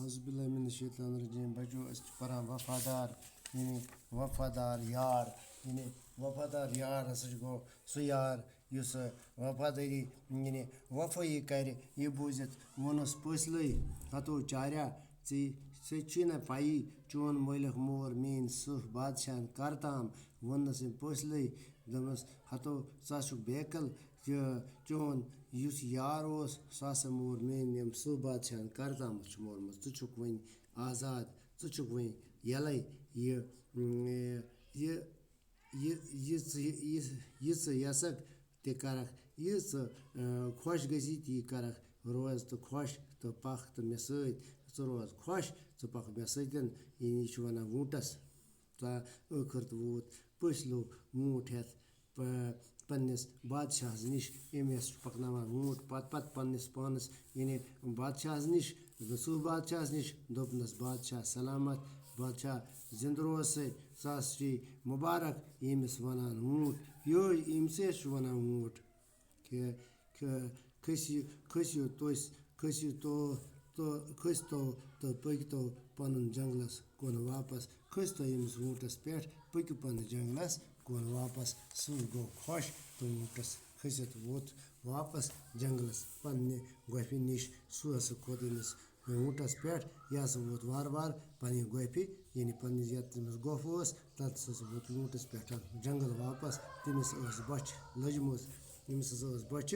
Auzubillahiminash-shaytanir-rajim. बचो परान वफादार यानी वफादार यार यानी वफादार यार हसा गो सु यार युस वफादारी यानी वफाई कर यह बूजित वोनस पसलै हतो चार्या चे ना पाई चोन मलिक मोर मेन सुह बादशाह करताम वोनस पसलै दमस हतो सु बेकल चोन युस यार ओस सह मोर मेन यम सुह बादशाह करताम मोरमत चुक वन आजाद चुक वन यल यसक ते करख यह खुश गसी ती करख रोज तो खुश तो पख तो मे सो रोज खुश तो पख मे सतन यह वन वूटस ٲخر तो वोत पसलो वूट हेत पन्नस बादशाह निश अमस पकनावान वूट पत पन्नस पानस यानी बादशाह निश सुह बादशाह निश दोपनस बादशाह सलामत बादशाह जिंद रोज सह मुबारक यमिस वनान वूट यो यमसे वनान वूट खसियो खसतो तो पकतो पन जंगलस कुन वापस खसतो यमिस वूटस पे पकु पन जंगलस कुन वापस सह गो खुश तो वूटस खसित वोत वापस जंगलस पन्ने गोफि निश सह खोत यमिस वूटस पे यह वोत वार वार पन्ने गोफि यानी पन्निस ये तमिस गोफ तत वोत वूटस पे जंगल वापस तमिस बच लजमज यमिस बच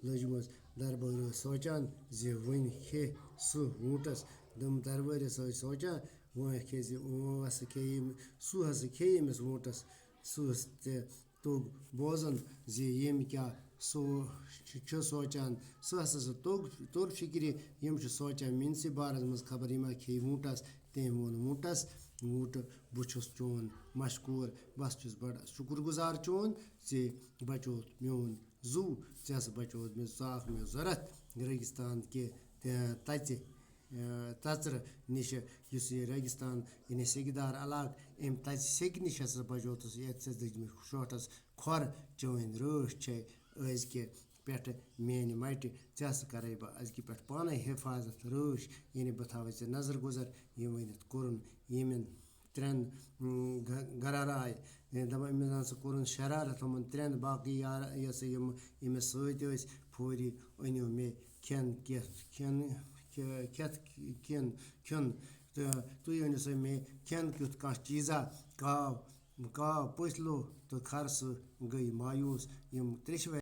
लजमज दरबार सोचान जे वन खे सह वूटस दम दरबार सोचान वो खे सह खे यमिस वूटस सह तोग बोजन जे यम क्या सोचान सह तोग फिक्र यम सोचान मिनसी बारस मज खबर यमा खे वूटस तम वोन वूटस वूट बहुस चोन मशकूर बस छुस बड़ शुक्र गुजार चोन जे बचोत मोन जू ऐ बचोत मे मे जरूरत रेगिस्तान के तचर निश रेगिस्तान यानी सेकदार इलाक अम तच सेक निश बचोतस ये दजम शोटस खोर चवन रच छे अजक पे मेन मट कर अजक पे पान हिफाजत रच यानी बह थवे नजर गुजर यह वनित कोरन यमन त्रेन गराराय दपा अमिस कोरन शरारत हम त्रेन बाकी यार यमिस फौरी अनो मे खेन तुम अनो सा मे खेन क्युत कह चीज़ा काव पसलो तो खर गई मायूस यम त्रेशवे।